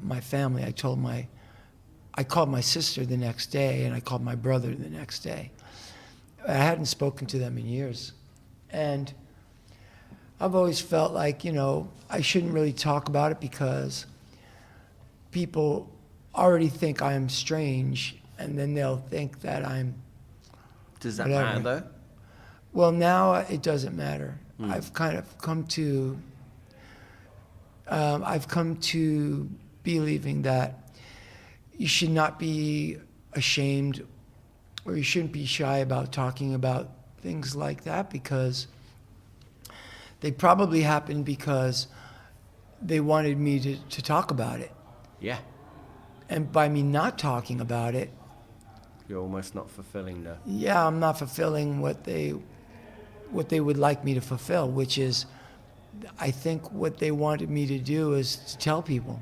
my family, I called my sister the next day, and I called my brother the next day. I hadn't spoken to them in years. And I've always felt like, I shouldn't really talk about it because people already think I'm strange, and then they'll think that I'm... Does that matter, though? Well, now it doesn't matter. I've kind of come to... I've come to believing that you should not be ashamed, or you shouldn't be shy about talking about things like that, because they probably happened because they wanted me to talk about it. Yeah. And by me not talking about it... You're almost not fulfilling the... Yeah, I'm not fulfilling what they would like me to fulfill, which is, I think what they wanted me to do is to tell people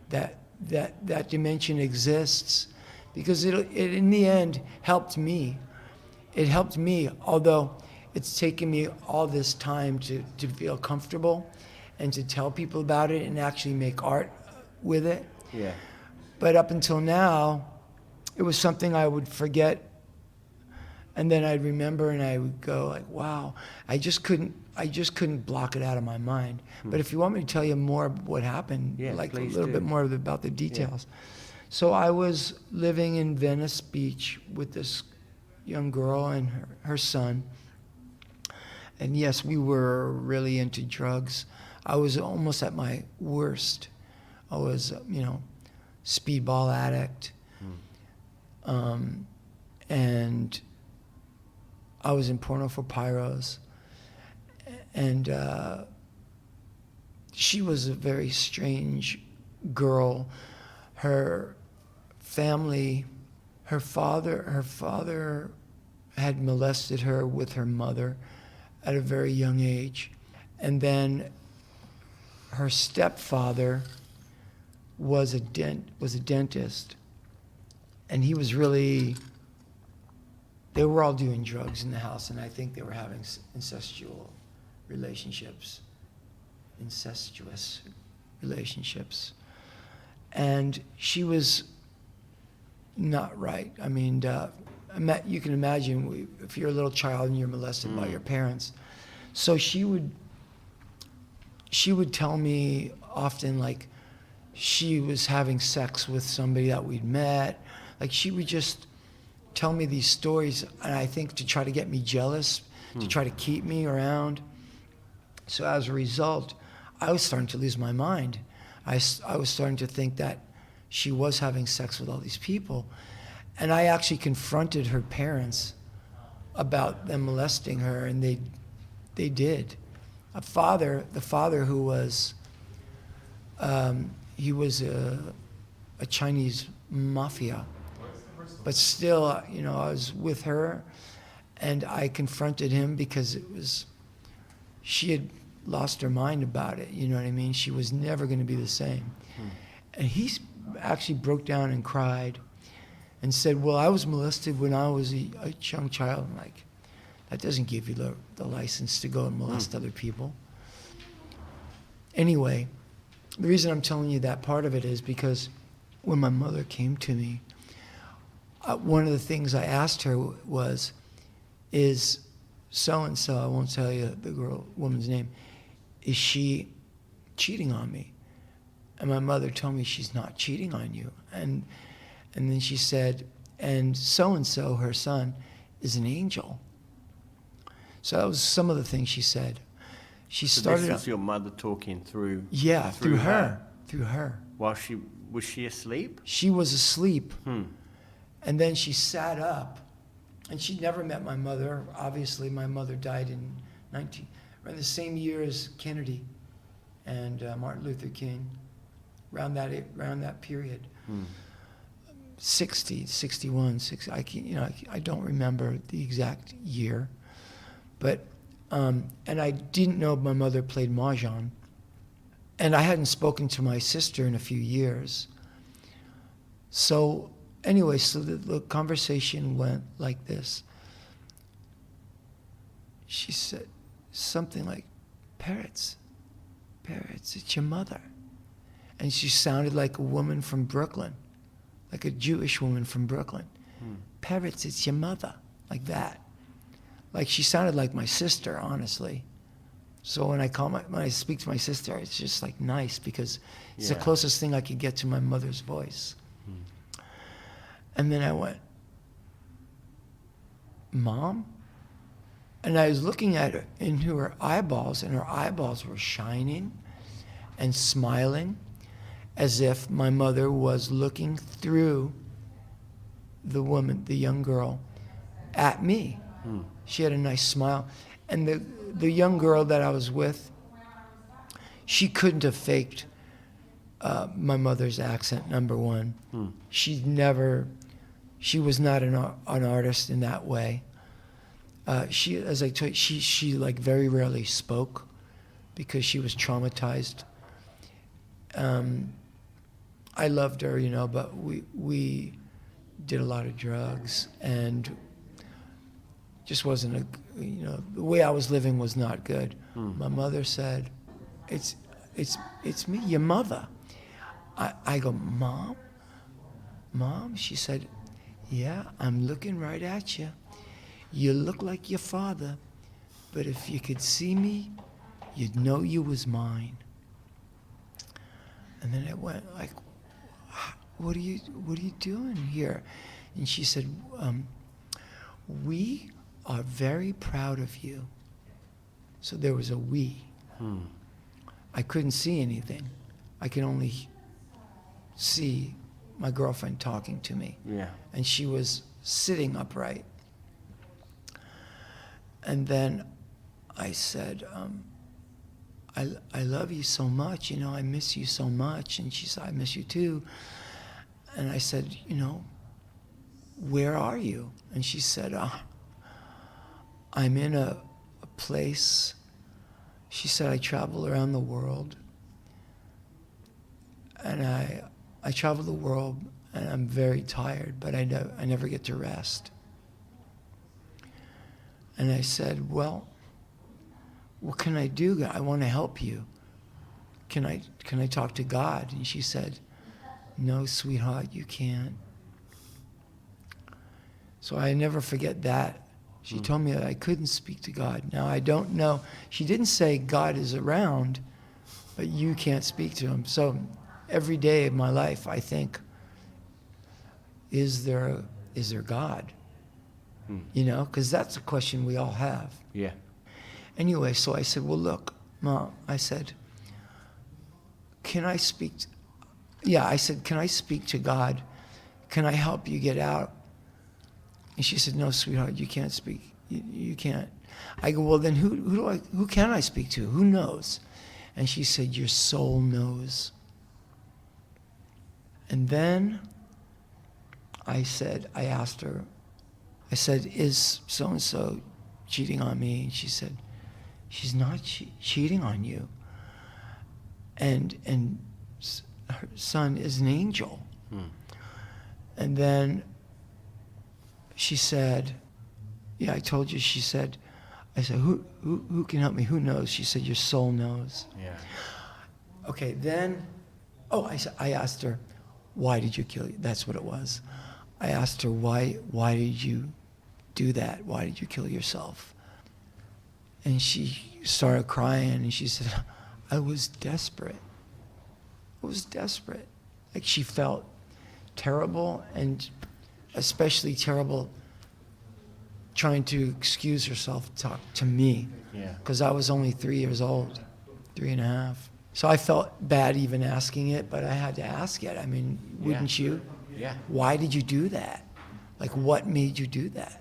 that dimension exists, because it in the end helped me. It helped me, although it's taken me all this time to feel comfortable and to tell people about it and actually make art with it. Yeah. But up until now, it was something I would forget And then I'd remember and I would go like, wow, I just couldn't block it out of my mind. But if you want me to tell you more of what happened, Yeah, like a please little do. bit more about the details. So I was living in Venice Beach with this young girl and her son. And yes, we were really into drugs. I was almost at my worst. I was, speedball addict. And I was in Porno for Pyros. And she was a very strange girl. Her family, her father had molested her with her mother at a very young age. And then her stepfather was a dentist. And he was really, they were all doing drugs in the house, and I think they were having incestuous relationships. And she was not right. I mean, you can imagine if you're a little child and you're molested by your parents. So she would tell me often, like, she was having sex with somebody that we'd met. Like, she would just tell me these stories, and I think to try to get me jealous, to try to keep me around. So as a result, I was starting to lose my mind. I was starting to think that she was having sex with all these people. And I actually confronted her parents about them molesting her, and they did. The father who was, he was a Chinese mafia. But still, I was with her, and I confronted him because she had lost her mind about it, you know what I mean? She was never going to be the same. And he actually broke down and cried and said, well, I was molested when I was a young child. I'm like, that doesn't give you the license to go and molest other people. Anyway, the reason I'm telling you that part of it is because when my mother came to me, one of the things I asked her was, is so-and-so, I won't tell you the woman's name, is she cheating on me? And my mother told me, she's not cheating on you. And then she said, and so-and-so, her son, is an angel. So that was some of the things she said. She started. This was your mother talking through. Yeah, through her. Through her. Was she asleep? She was asleep. And then she sat up, and she'd never met my mother. Obviously, my mother died in around the same year as Kennedy and Martin Luther King, around that period. 60, 61, 60, I don't remember the exact year. But, and I didn't know my mother played mahjong. And I hadn't spoken to my sister in a few years. So anyway, so the conversation went like this. She said something like, Parrots, it's your mother. And she sounded like a woman from Brooklyn, like a Jewish woman from Brooklyn. Parrots, it's your mother, like that. Like she sounded like my sister, honestly. So when I speak to my sister, it's just like nice because it's the closest thing I could get to my mother's voice. And then I went, Mom? And I was looking at her into her eyeballs, and her eyeballs were shining and smiling as if my mother was looking through the young girl, at me. She had a nice smile. And the young girl that I was with, she couldn't have faked my mother's accent, number one. She was not an artist in that way. She, as I told you, she like very rarely spoke because she was traumatized. I loved her, but we did a lot of drugs and just wasn't the way I was living was not good. My mother said, it's me, your mother. I go, Mom? She said, yeah, I'm looking right at you. You look like your father, but if you could see me, you'd know you was mine. And then it went like, what are you doing here? And she said, we are very proud of you. So there was a we. I couldn't see anything. I could only see my girlfriend talking to me. Yeah. And she was sitting upright. And then I said, I love you so much, you know, I miss you so much. And she said, I miss you too. And I said, you know, where are you? And she said, I'm in a place. She said, I travel around the world. And I travel the world, and I'm very tired, but I never get to rest. And I said, well, what can I do? I want to help you. Can I talk to God? And she said, no, sweetheart, you can't. So I never forget that. She told me that I couldn't speak to God. Now, I don't know. She didn't say God is around, but you can't speak to him. So every day of my life, I think, is there God? You know, because that's a question we all have. Yeah. Anyway, so I said, well, look, Mom, I said, can I speak? I said, can I speak to God? Can I help you get out? And she said, no, sweetheart, you can't speak. You can't. I go, well, then who can I speak to? Who knows? And she said, your soul knows. And then I asked her, I said, is so-and-so cheating on me? And she said, she's not cheating on you. And her son is an angel. And then she said, yeah, I told you. She said, I said, who can help me? Who knows? She said, your soul knows. Yeah. Okay, then, I asked her, why did you kill you? That's what it was. I asked her, why did you do that? Why did you kill yourself? And she started crying, and she said, I was desperate. I was desperate. Like, she felt terrible, and especially terrible trying to excuse herself to talk to me. Yeah. Because I was only 3 years old, 3.5. So I felt bad even asking it, but I had to ask it. I mean, wouldn't you? Yeah. Why did you do that? Like, what made you do that?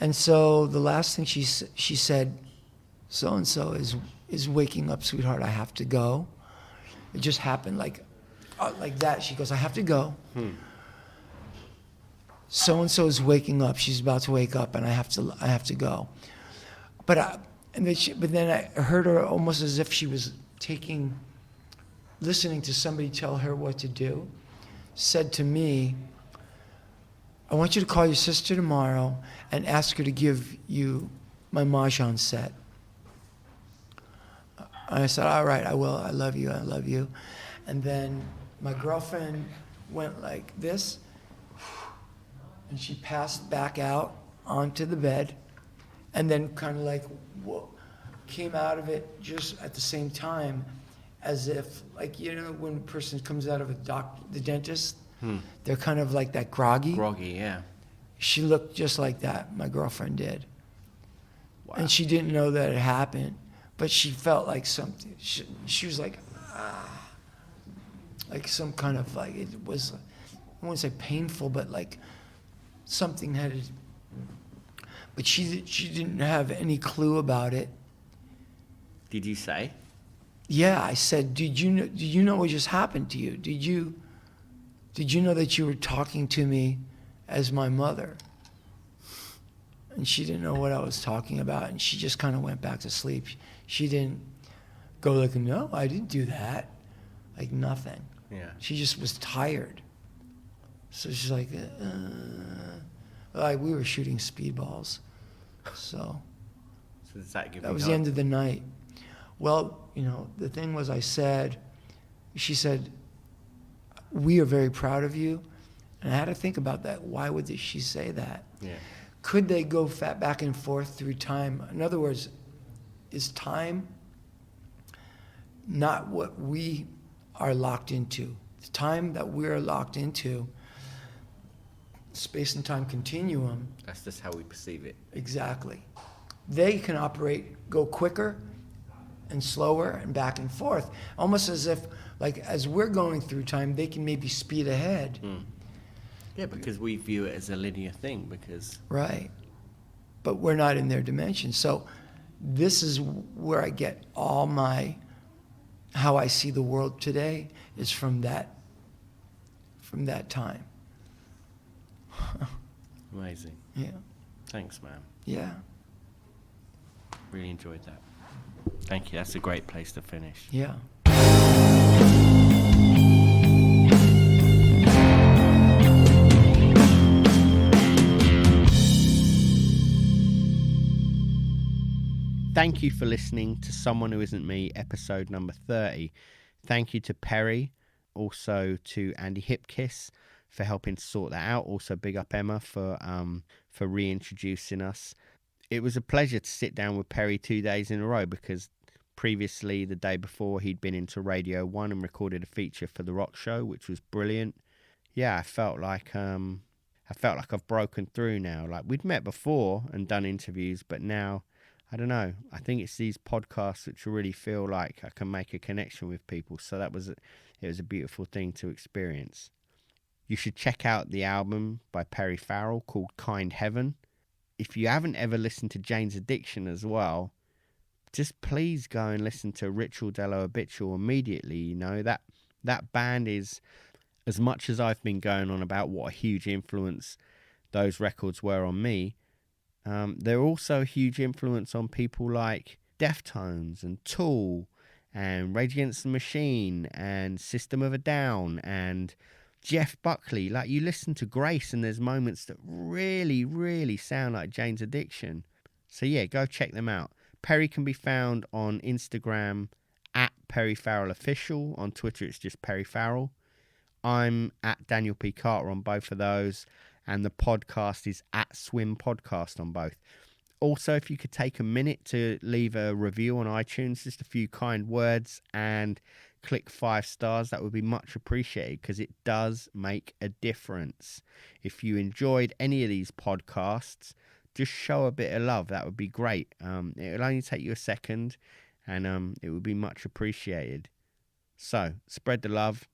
And so the last thing she said, so-and-so is waking up, sweetheart, I have to go. It just happened like that. She goes, I have to go. So-and-so is waking up. She's about to wake up, and I have to go. But then I heard her almost as if she was listening to somebody tell her what to do, said to me, I want you to call your sister tomorrow and ask her to give you my mahjong set. And I said, all right, I will. I love you. I love you. And then my girlfriend went like this, and she passed back out onto the bed, and then kind of like came out of it just at the same time, as if, like, you know, when a person comes out of the dentist, they're kind of like that groggy. Groggy, yeah. She looked just like that, my girlfriend did. Wow. And she didn't know that it happened, but she felt like something. She was like, like some kind of, like, it was, I wouldn't say painful, but like something had, but she didn't have any clue about it. Did you say? Yeah, I said, did you know what just happened to you? Did you know that you were talking to me as my mother? And she didn't know what I was talking about, and she just kind of went back to sleep. She didn't go like, no, I didn't do that. Like, nothing. Yeah. She just was tired. So she's like, like, we were shooting speedballs. So does that give that you was hope? the end of the night. Well, you know, the thing was, she said, we are very proud of you. And I had to think about that. Why would she say that? Yeah. could they go back and forth through time? In other words, is time not what we are locked into? The time that we're locked into, space and time continuum. That's just how we perceive it. Exactly. They can go quicker and slower and back and forth, almost as if, like, as we're going through time, they can maybe speed ahead. Yeah, because we view it as a linear thing, Right. But we're not in their dimension. So this is where I get all how I see the world today is from that time. Amazing. Yeah. Thanks, man. Yeah. Really enjoyed that. Thank you. That's a great place to finish. Yeah. Thank you for listening to Someone Who Isn't Me, episode number 30. Thank you to Perry, also to Andy Hipkiss for helping sort that out. Also, big up Emma for reintroducing us. It was a pleasure to sit down with Perry 2 days in a row, because previously, the day before, he'd been into Radio 1 and recorded a feature for The Rock Show, which was brilliant. Yeah, I felt like I've broken through now. Like, we'd met before and done interviews, but now, I don't know. I think it's these podcasts which really feel like I can make a connection with people. So it was a beautiful thing to experience. You should check out the album by Perry Farrell called Kind Heaven. If you haven't ever listened to Jane's Addiction as well, just please go and listen to Ritual Dello Habitual immediately. You know, that band is, as much as I've been going on about what a huge influence those records were on me, they're also a huge influence on people like Deftones and Tool and Rage Against the Machine and System of a Down and Jeff Buckley. Like, you listen to Grace and there's moments that really, really sound like Jane's Addiction. So yeah, go check them out. Perry can be found on Instagram at Perry Farrell Official. On Twitter, it's just Perry Farrell. I'm at Daniel P. Carter on both of those. And the podcast is at Swim Podcast on both. Also, if you could take a minute to leave a review on iTunes, just a few kind words, and click 5 stars, that would be much appreciated, because it does make a difference. If you enjoyed any of these podcasts, just show a bit of love. That would be great. It'll only take you a second, and it would be much appreciated. So, spread the love.